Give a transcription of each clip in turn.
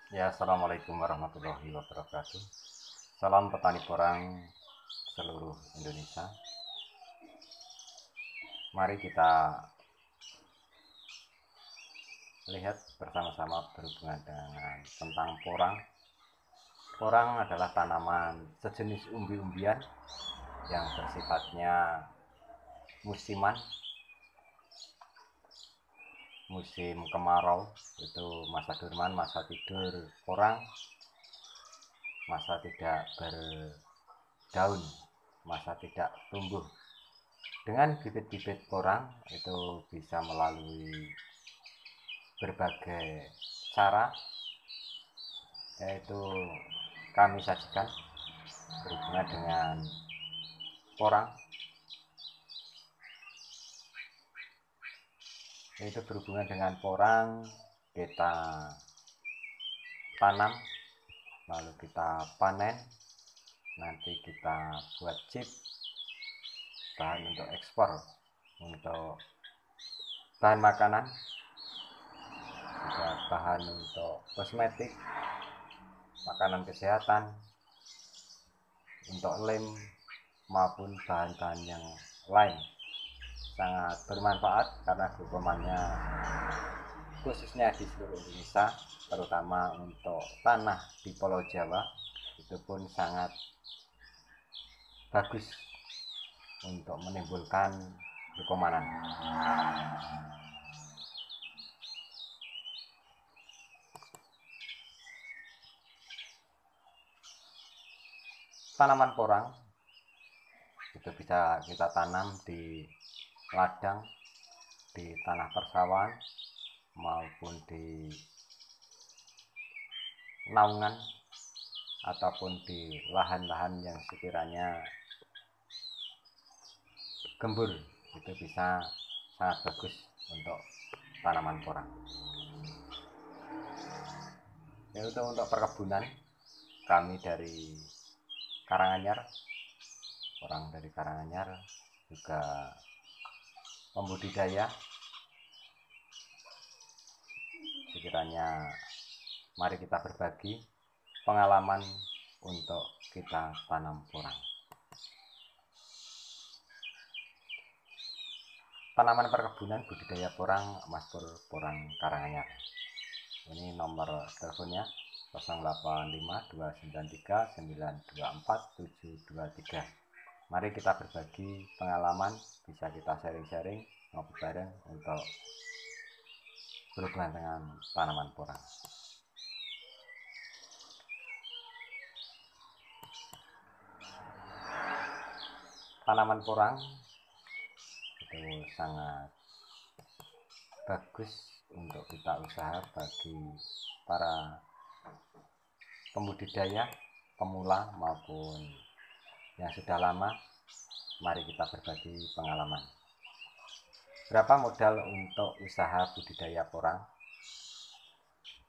Ya, assalamualaikum warahmatullahi wabarakatuh. Salam petani porang seluruh Indonesia. Mari kita lihat bersama-sama berhubungan dengan tentang porang. Porang adalah tanaman sejenis umbi-umbian yang bersifatnya musiman. Musim kemarau itu masa durman, masa tidur porang, masa tidak berdaun, masa tidak tumbuh. Dengan bibit-bibit porang itu bisa melalui berbagai cara, yaitu kami sajikan berhubungan dengan porang, yaitu berhubungan dengan porang kita tanam, lalu kita panen, nanti kita buat chip, bahan untuk ekspor, untuk bahan makanan, juga bahan untuk kosmetik, makanan kesehatan, untuk lem, maupun bahan-bahan yang lain. Sangat bermanfaat karena hukumannya khususnya di seluruh Indonesia, terutama untuk tanah di Pulau Jawa, itu pun sangat bagus untuk menimbulkan hukumanan. Tanaman porang itu bisa kita tanam di ladang, di tanah persawahan, maupun di naungan ataupun di lahan-lahan yang sekiranya gembur. Itu bisa sangat bagus untuk tanaman porang. Yaitu untuk perkebunan, kami dari Karanganyar, orang dari Karanganyar juga membudidaya. Sekiranya mari kita berbagi pengalaman untuk kita tanam porang. Tanaman perkebunan budidaya porang Mas Pur Porang Karanganyar. Ini nomor teleponnya 085293924723. Mari kita berbagi pengalaman, bisa kita sharing-sharing ngobrol bareng untuk berhubungan dengan tanaman porang. Tanaman porang itu sangat bagus untuk kita usaha bagi para pembudidaya, pemula maupun yang sudah lama. Mari kita berbagi pengalaman. Berapa modal untuk usaha budidaya porang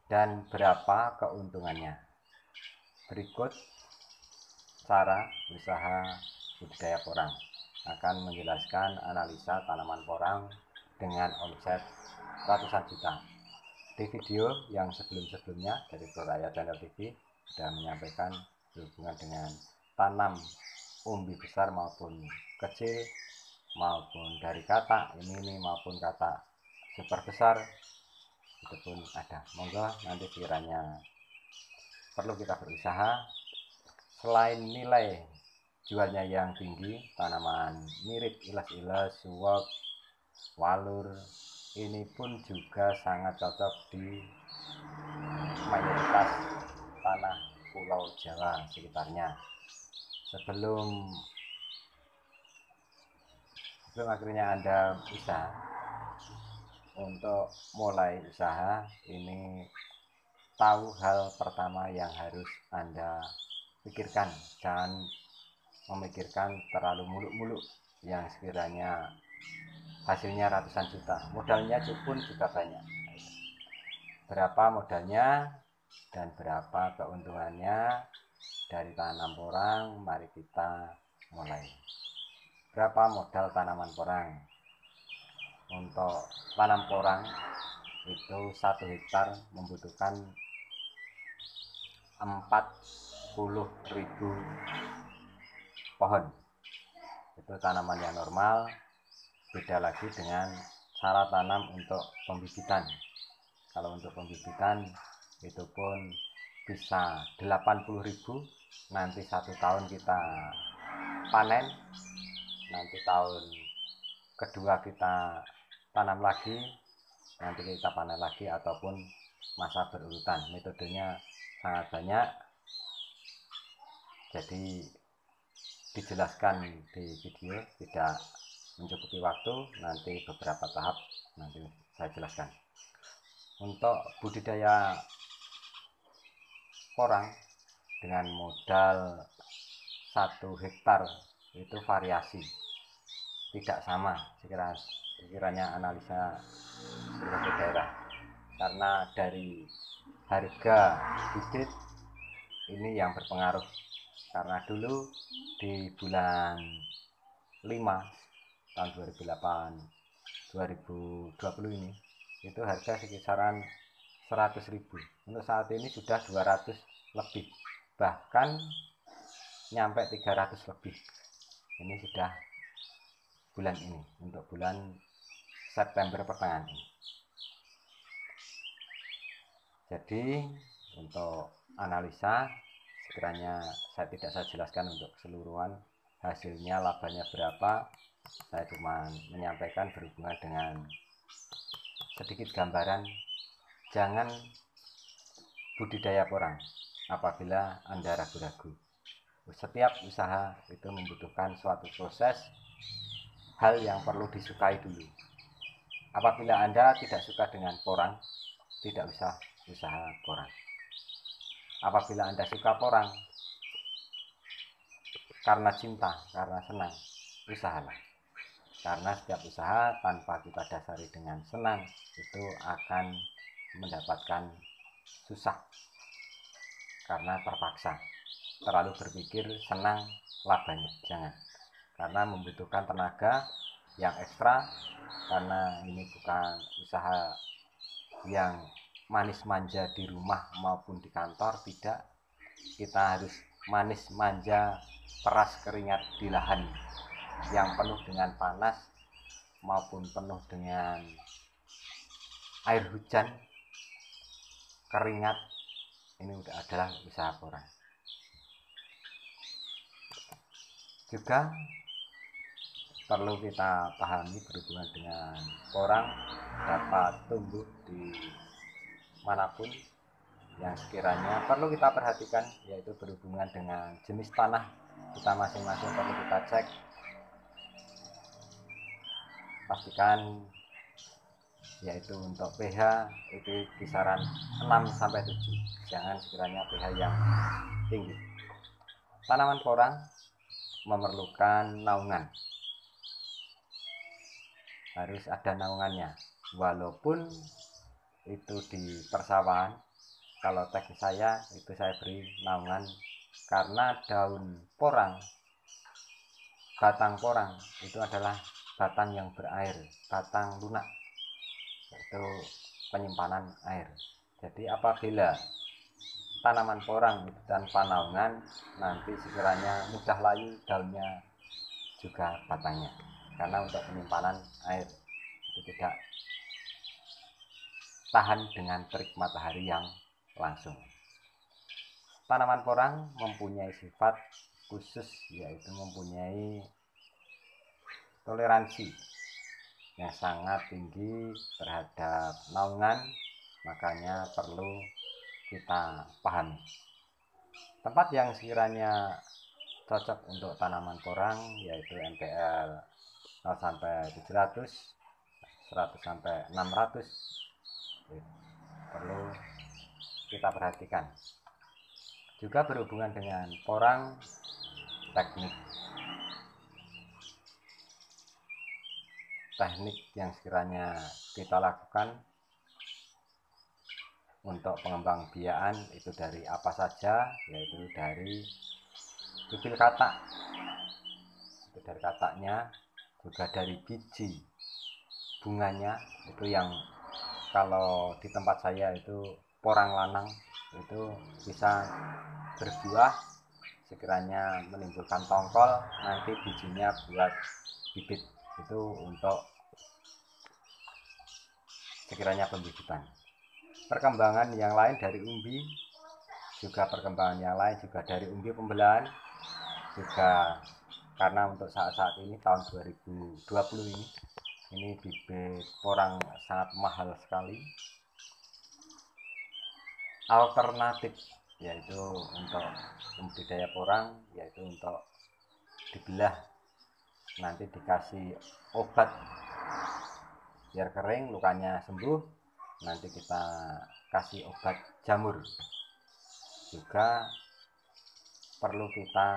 dan berapa keuntungannya? Berikut cara usaha budidaya porang. Akan menjelaskan analisa tanaman porang dengan omset ratusan juta. Di video yang sebelum-sebelumnya dari Floraya Channel TV sudah menyampaikan berhubungan dengan tanam umbi besar maupun kecil, maupun dari katak ini maupun katak super besar, itu pun ada. Monggo nanti sekiranya perlu kita berusaha, selain nilai jualnya yang tinggi, tanaman mirip ilas-ilas, suwak, walur ini pun juga sangat cocok di mayoritas tanah Pulau Jawa sekitarnya. Sebelum akhirnya Anda bisa untuk mulai usaha ini, tahu hal pertama yang harus Anda pikirkan. Jangan memikirkan terlalu muluk-muluk yang sekiranya hasilnya ratusan juta, modalnya pun juga banyak. Berapa modalnya dan berapa keuntungannya dari tanam porang? Mari kita mulai. Berapa modal tanaman porang? Untuk tanam porang itu 1 hektar membutuhkan 40.000 pohon. Itu tanaman yang normal. Beda lagi dengan cara tanam untuk pembibitan. Kalau untuk pembibitan itu pun bisa 80.000, nanti 1 tahun kita panen, nanti tahun kedua kita tanam lagi, nanti kita panen lagi, ataupun masa berurutan. Metodenya sangat banyak, jadi dijelaskan di video tidak mencukupi waktu, nanti beberapa tahap nanti saya jelaskan. Untuk budidaya porang dengan modal 1 hektar itu variasi, tidak sama sekiranya analisa berbagai daerah, karena dari harga bibit ini yang berpengaruh. Karena dulu di bulan 5 tahun 2020 ini itu harga sekitaran 100.000. Untuk saat ini sudah 200 lebih, bahkan nyampe 300 lebih. Ini sudah bulan ini, untuk bulan September pertengahan ini. Jadi untuk analisa, sekiranya saya jelaskan untuk keseluruhan hasilnya, labanya berapa, saya cuma menyampaikan berhubungan dengan sedikit gambaran. Jangan budidaya porang apabila Anda ragu-ragu. Setiap usaha itu membutuhkan suatu proses, hal yang perlu disukai dulu. Apabila Anda tidak suka dengan porang, tidak usah usaha porang. Apabila Anda suka porang karena cinta, karena senang, usahalah. Karena setiap usaha tanpa kita dasari dengan senang itu akan mendapatkan susah, karena terpaksa. Terlalu berpikir senang labanya, jangan, karena membutuhkan tenaga yang ekstra. Karena ini bukan usaha yang manis manja di rumah maupun di kantor, tidak. Kita harus manis manja, peras keringat di lahan yang penuh dengan panas maupun penuh dengan air hujan, keringat. Ini adalah usaha porang. Juga perlu kita pahami berhubungan dengan porang dapat tumbuh di manapun. Yang sekiranya perlu kita perhatikan yaitu berhubungan dengan jenis tanah kita masing-masing, perlu kita cek, pastikan yaitu untuk pH itu kisaran 6-7, jangan sekiranya pH yang tinggi. Tanaman porang memerlukan naungan, harus ada naungannya, walaupun itu di persawahan. Kalau teknik saya itu saya beri naungan, karena daun porang, batang porang itu adalah batang yang berair, batang lunak, itu penyimpanan air. Jadi apabila tanaman porang itu tanpa naungan, nanti sekiranya mudah layu daunnya juga batangnya, karena untuk penyimpanan air itu tidak tahan dengan terik matahari yang langsung. Tanaman porang mempunyai sifat khusus, yaitu mempunyai toleransi yang sangat tinggi terhadap naungan, makanya perlu kita pahami. Tempat yang sekiranya cocok untuk tanaman porang yaitu NPL 0-700, 100-600, perlu kita perhatikan. Juga berhubungan dengan porang, teknik yang sekiranya kita lakukan untuk pengembang biakan itu dari apa saja, yaitu dari bibit katak, itu dari kataknya, juga dari biji bunganya, itu yang kalau di tempat saya itu porang lanang, itu bisa berbuah, sekiranya menimbulkan tongkol, nanti bijinya buat bibit, itu untuk sekiranya pembibitan. Perkembangan yang lain dari umbi juga, perkembangan yang lain juga dari umbi pembelahan juga, karena untuk saat-saat ini tahun 2020 ini bibit porang sangat mahal sekali. Alternatif yaitu untuk budidaya porang, yaitu untuk dibelah, nanti dikasih obat biar kering, lukanya sembuh, nanti kita kasih obat jamur. Juga perlu kita,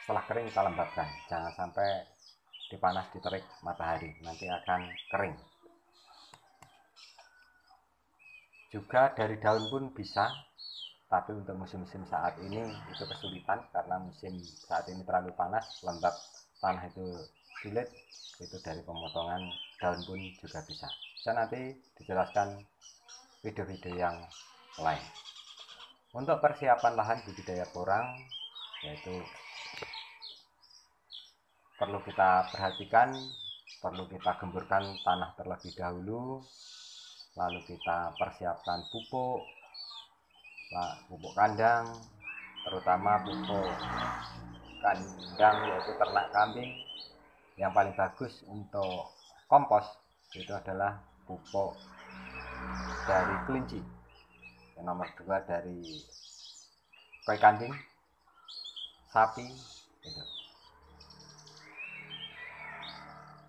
setelah kering kita lembabkan, jangan sampai dipanas diterik matahari, nanti akan kering. Juga dari daun pun bisa, tapi untuk musim-musim saat ini itu kesulitan karena musim saat ini terlalu panas, lembab tanah itu sulit. Itu dari pemotongan daun pun juga bisa nanti dijelaskan video-video yang lain. Untuk persiapan lahan budidaya porang, yaitu perlu kita perhatikan, perlu kita gemburkan tanah terlebih dahulu, lalu kita persiapkan pupuk kandang, terutama pupuk kandang yaitu ternak kambing. Yang paling bagus untuk kompos itu adalah pupuk dari kelinci, yang nomor 2 dari koi kambing, sapi. Itu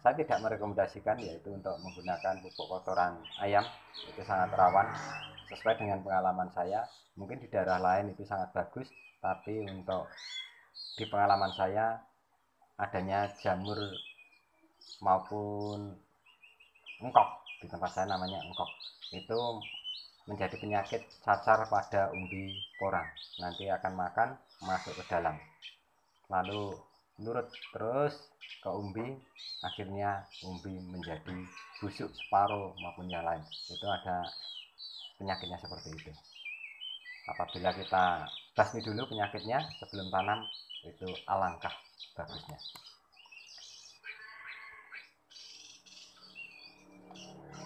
saya tidak merekomendasikan yaitu untuk menggunakan pupuk kotoran ayam, itu sangat rawan. Sesuai dengan pengalaman saya, mungkin di daerah lain itu sangat bagus, tapi untuk di pengalaman saya, adanya jamur maupun engkok, di tempat saya namanya engkok, itu menjadi penyakit cacar pada umbi porang. Nanti akan makan, masuk ke dalam, lalu nurut terus ke umbi, akhirnya umbi menjadi busuk separuh maupun yang lain. Itu ada penyakitnya seperti itu. Apabila kita basmi dulu penyakitnya sebelum tanam, itu alangkah bagusnya.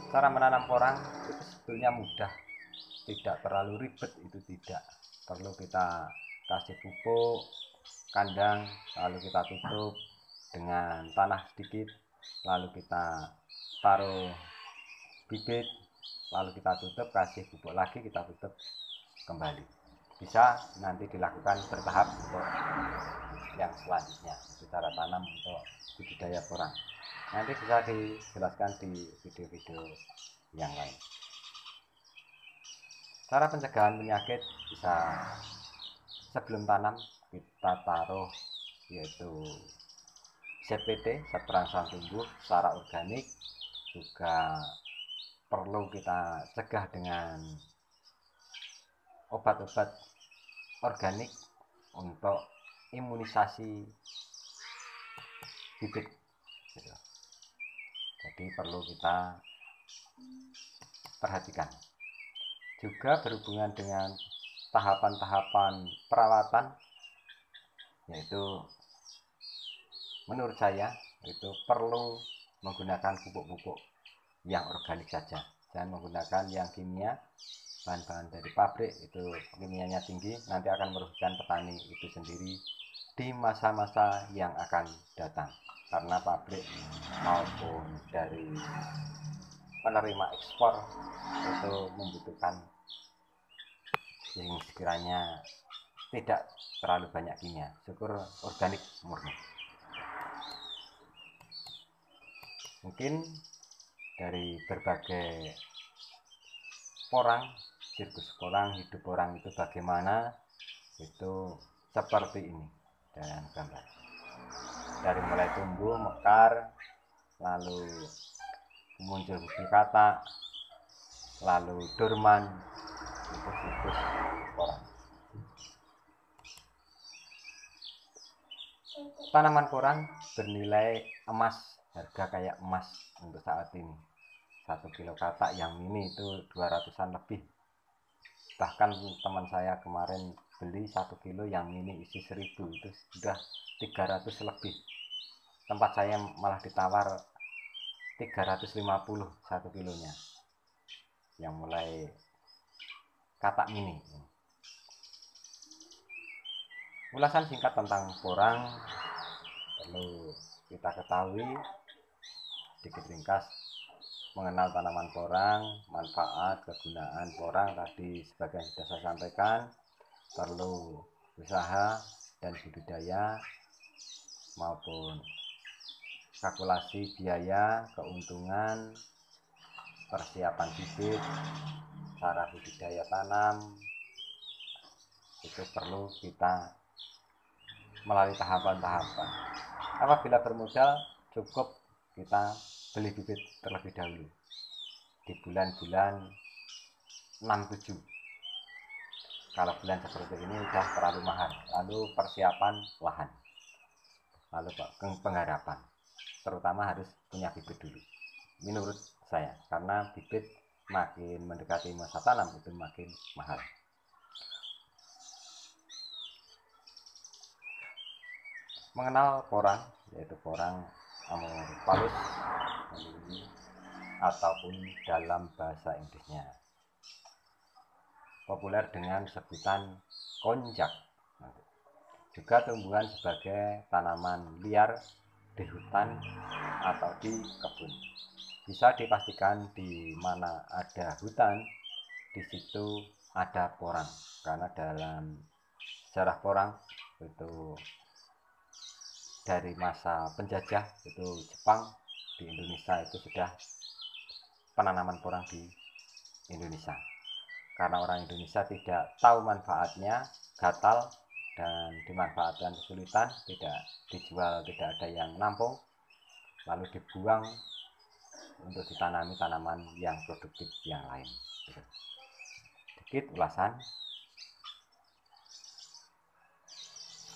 Cara menanam porang itu sebetulnya mudah, tidak terlalu ribet, itu tidak perlu kita kasih pupuk kandang, lalu kita tutup dengan tanah sedikit, lalu kita taruh bibit, lalu kita tutup, kasih pupuk lagi, kita tutup kembali. Bisa nanti dilakukan bertahap untuk yang selanjutnya, cara tanam untuk budidaya porang. Nanti bisa dijelaskan di video-video yang lain. Cara pencegahan penyakit bisa sebelum tanam kita taruh yaitu ZPT, zat perangsang tumbuh secara organik. Juga perlu kita cegah dengan obat-obat organik untuk imunisasi bibit gitu. Jadi perlu kita perhatikan. Juga berhubungan dengan tahapan-tahapan perawatan, yaitu menurut saya itu perlu menggunakan pupuk-pupuk yang organik saja, jangan menggunakan yang kimia, bahan-bahan dari pabrik itu kimianya tinggi, nanti akan merugikan petani itu sendiri di masa-masa yang akan datang, karena pabrik maupun dari penerima ekspor itu membutuhkan yang sekiranya tidak terlalu banyak kimia, syukur organik murni. Mungkin dari berbagai porang, siklus porang, hidup porang itu bagaimana, itu seperti ini dan gambar. Dari mulai tumbuh, mekar, lalu muncul bibit katak, lalu dorman, itu siklus porang. Tanaman porang bernilai emas, harga kayak emas untuk saat ini. 1 kilo katak yang mini itu 200-an lebih. Bahkan teman saya kemarin beli 1 kilo yang ini isi 1000, itu sudah 300 lebih. Tempat saya malah ditawar 350 1 kilonya, yang mulai katak mini. Ulasan singkat tentang porang perlu kita ketahui sedikit ringkas mengenal tanaman porang, manfaat, kegunaan porang tadi sebagian sudah saya sampaikan. Perlu usaha dan budidaya maupun kalkulasi biaya, keuntungan, persiapan bibit, cara budidaya tanam, itu perlu kita melalui tahapan-tahapan. Apabila bermodal, cukup kita beli bibit terlebih dahulu di bulan-bulan 6-7. Kalau bulan seperti ini sudah terlalu mahal. Lalu persiapan lahan, lalu penggarapan, terutama harus punya bibit dulu menurut saya, karena bibit makin mendekati masa tanam itu makin mahal. Mengenal porang, yaitu porang Amorphalus ataupun dalam bahasa Inggrisnya populer dengan sebutan konjak, juga tumbuhan sebagai tanaman liar di hutan atau di kebun. Bisa dipastikan di mana ada hutan, di situ ada porang, karena dalam sejarah porang itu dari masa penjajah itu Jepang di Indonesia itu sudah penanaman porang di Indonesia. Karena orang Indonesia tidak tahu manfaatnya, gatal dan dimanfaatkan kesulitan, tidak dijual, tidak ada yang nampung, lalu dibuang untuk ditanami tanaman yang produktif yang lain. Sedikit ulasan.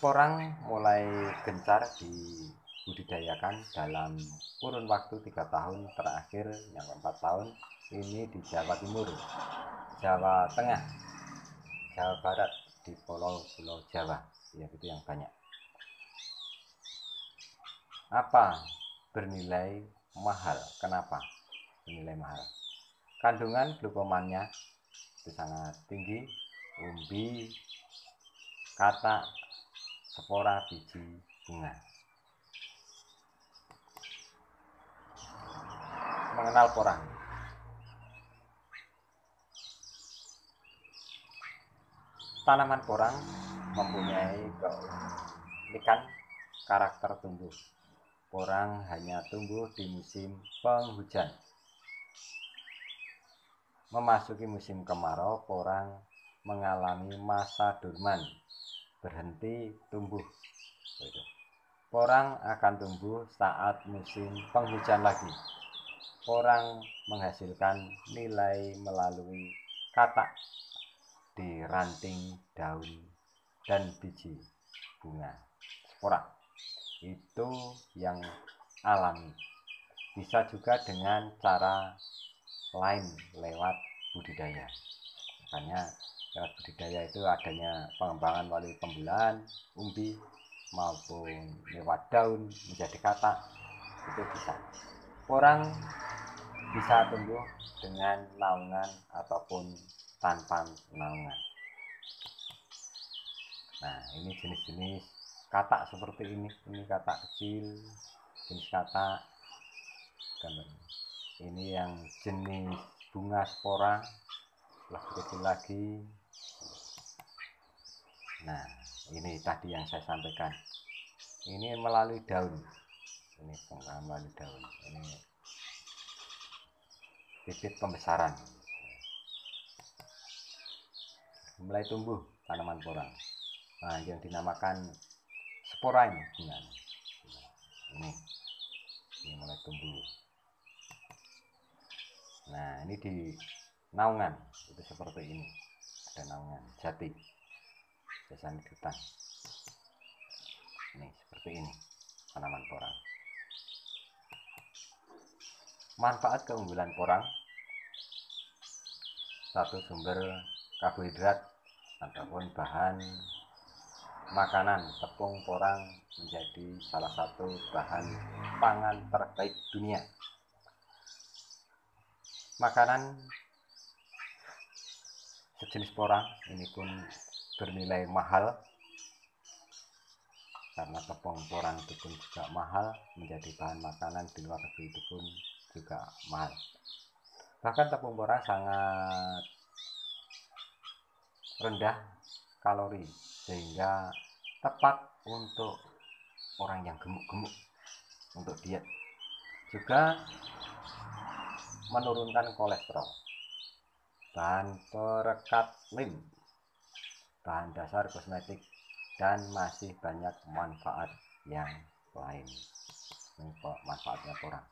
Porang mulai gencar dibudidayakan dalam kurun waktu 3 tahun terakhir, yang 4 tahun ini di Jawa Timur, Jawa Tengah, Jawa Barat, di pulau-pulau Jawa, ya itu yang banyak. Apa bernilai mahal? Kenapa bernilai mahal? Kandungan glukomannya itu sangat tinggi, umbi, katak, spora, biji, bunga. Mengenal porang. Tanaman porang mempunyai keunikan karakter tumbuh. Porang hanya tumbuh di musim penghujan. Memasuki musim kemarau, porang mengalami masa dorman, berhenti tumbuh. Porang akan tumbuh saat musim penghujan lagi. Porang menghasilkan nilai melalui katak di ranting, daun, dan biji bunga, spora. Itu yang alami. Bisa juga dengan cara lain lewat budidaya. Makanya lewat budidaya itu adanya pengembangan melalui pembulaan umbi maupun lewat daun menjadi katak, itu bisa. Porang bisa tumbuh dengan naungan ataupun tanpa naungan. Nah, ini jenis-jenis katak seperti ini katak kecil, jenis katak gambar. Ini yang jenis bunga spora, lebih kecil lagi. Nah, ini tadi yang saya sampaikan. Ini melalui daun. Ini pengembangan melalui daun. Ini bibit pembesaran. Mulai tumbuh tanaman porang. Nah, yang dinamakan spora ini. Ini mulai tumbuh. Nah, ini di naungan itu seperti ini. Ada naungan jati. Biasanya di hutan. Ini seperti ini tanaman porang. Manfaat keunggulan porang. Satu, sumber karbohidrat ataupun bahan makanan. Tepung porang menjadi salah satu bahan pangan terbaik dunia. Makanan sejenis porang ini pun bernilai mahal, karena tepung porang itu pun juga mahal, menjadi bahan makanan di luar negeri itu pun juga mahal. Bahkan tepung porang sangat rendah kalori, sehingga tepat untuk orang yang gemuk-gemuk, untuk diet. Juga menurunkan kolesterol. Bahan perekat lem, bahan dasar kosmetik, dan masih banyak manfaat yang lain. Manfaatnya porang.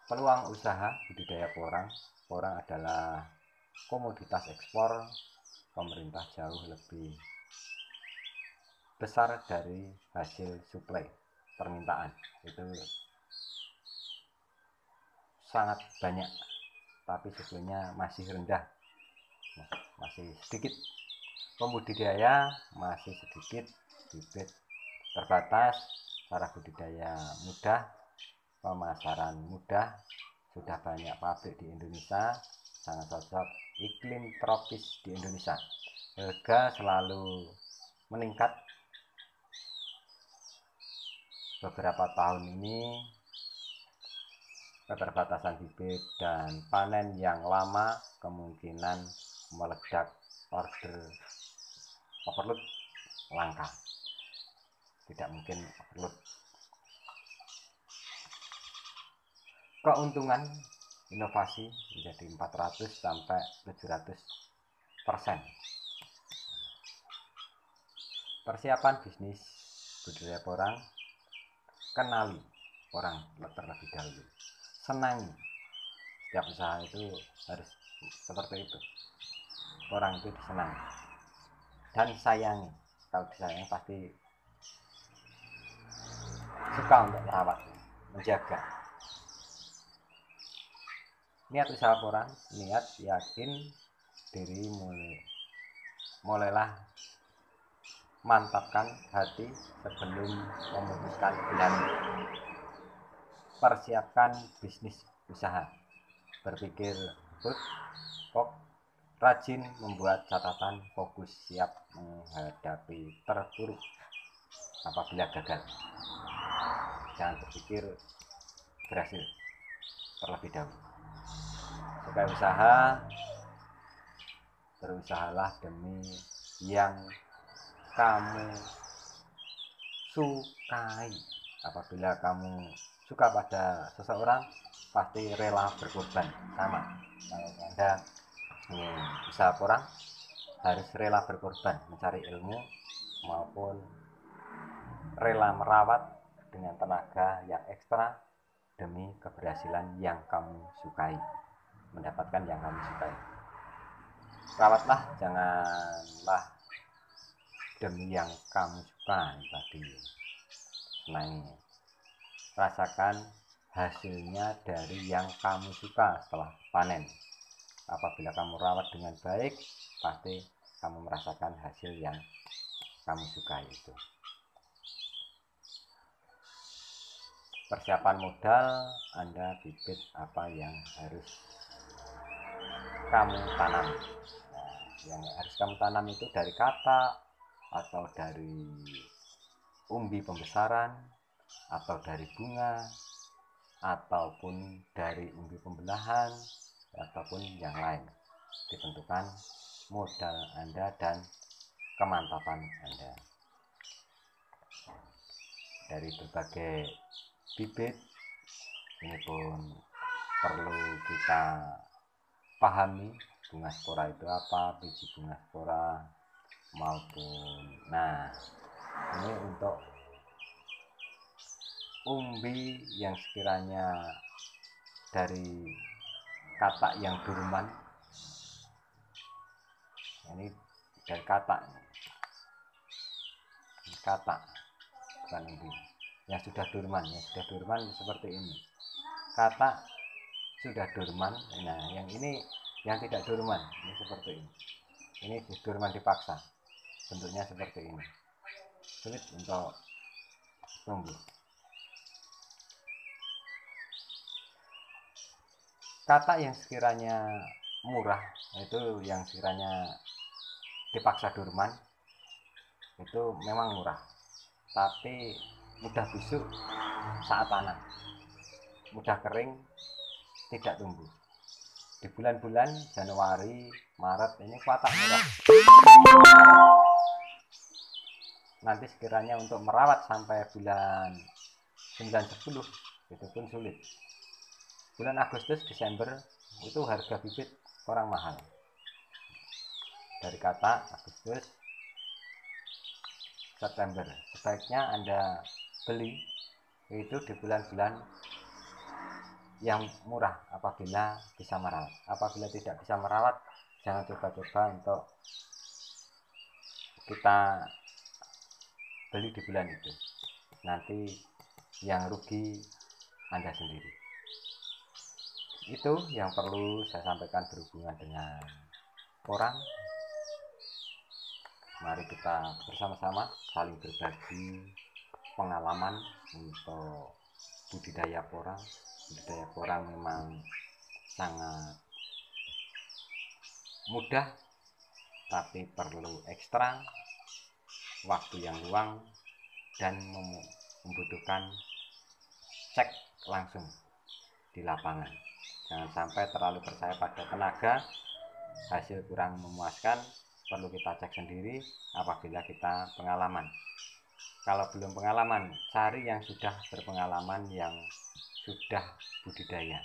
Peluang usaha budidaya porang. Porang adalah komoditas ekspor. Pemerintah jauh lebih besar dari hasil suplai. Permintaan itu sangat banyak, tapi suplainya masih rendah, masih sedikit. Pembudidaya masih sedikit, bibit terbatas, cara budidaya mudah, pemasaran mudah. Sudah banyak pabrik di Indonesia, sangat cocok iklim tropis di Indonesia. Harga selalu meningkat. Beberapa tahun ini keterbatasan bibit dan panen yang lama kemungkinan meledak, order overload langka. Tidak mungkin overload. Keuntungan inovasi menjadi 400 sampai 700%. Persiapan bisnis budidaya porang. Kenali porang terlebih dahulu. Senangi. Setiap usaha itu harus seperti itu. Porang itu disenangi dan sayangi. Kalau disayangi pasti suka untuk merawat, menjaga. Niat usaha porang, niat, yakin diri, mulailah mantapkan hati sebelum memutuskan pilihan. Persiapkan bisnis usaha. Berpikir rajin membuat catatan, fokus, siap menghadapi terpuruk apabila gagal. Jangan berpikir berhasil terlebih dahulu. Supaya usaha, berusahalah demi yang kamu sukai. Apabila kamu suka pada seseorang, pasti rela berkorban. Sama, kalau Anda ingin usaha porang, harus rela berkorban, mencari ilmu maupun rela merawat dengan tenaga yang ekstra demi keberhasilan yang kamu sukai, mendapatkan yang kamu sukai. Rawatlah, janganlah demi yang kamu suka tadi. Senangi, rasakan hasilnya dari yang kamu suka setelah panen. Apabila kamu rawat dengan baik, pasti kamu merasakan hasil yang kamu suka itu. Persiapan modal, Anda bibit apa yang harus kamu tanam. Yang harus kamu tanam itu dari kata, atau dari umbi pembesaran, atau dari bunga, ataupun dari umbi pembelahan, ataupun yang lain. Ditentukan modal Anda dan kemantapan Anda. Dari berbagai bibit ini pun perlu kita pahami. Bunga spora itu apa, biji bunga spora maupun, nah ini untuk umbi yang sekiranya dari katak yang dorman. Ini dari katak bukan umbi yang sudah dorman. Yang sudah dorman seperti ini, katak sudah dorman. Nah, yang ini yang tidak dorman ini seperti ini dorman dipaksa, bentuknya seperti ini, sulit untuk tumbuh. Katak yang sekiranya murah, itu yang sekiranya dipaksa dorman, itu memang murah, tapi mudah busuk saat tanam, mudah kering, tidak tumbuh. Di bulan-bulan Januari, Maret ini katak murah. Nanti sekiranya untuk merawat sampai bulan 9-10 itu pun sulit. Bulan Agustus, Desember itu harga bibit orang mahal. Dari katak Agustus, September sebaiknya Anda beli itu di bulan-bulan yang murah apabila bisa merawat. Apabila tidak bisa merawat, jangan coba-coba untuk kita beli di bulan itu. Nanti yang rugi Anda sendiri. Itu yang perlu saya sampaikan berhubungan dengan porang. Mari kita bersama-sama saling berbagi pengalaman untuk budidaya porang. Budidaya porang memang sangat mudah, tapi perlu ekstra waktu yang luang dan membutuhkan cek langsung di lapangan. Jangan sampai terlalu percaya pada tenaga, hasil kurang memuaskan, perlu kita cek sendiri apabila kita pengalaman. Kalau belum pengalaman, cari yang sudah berpengalaman, yang sudah budidaya.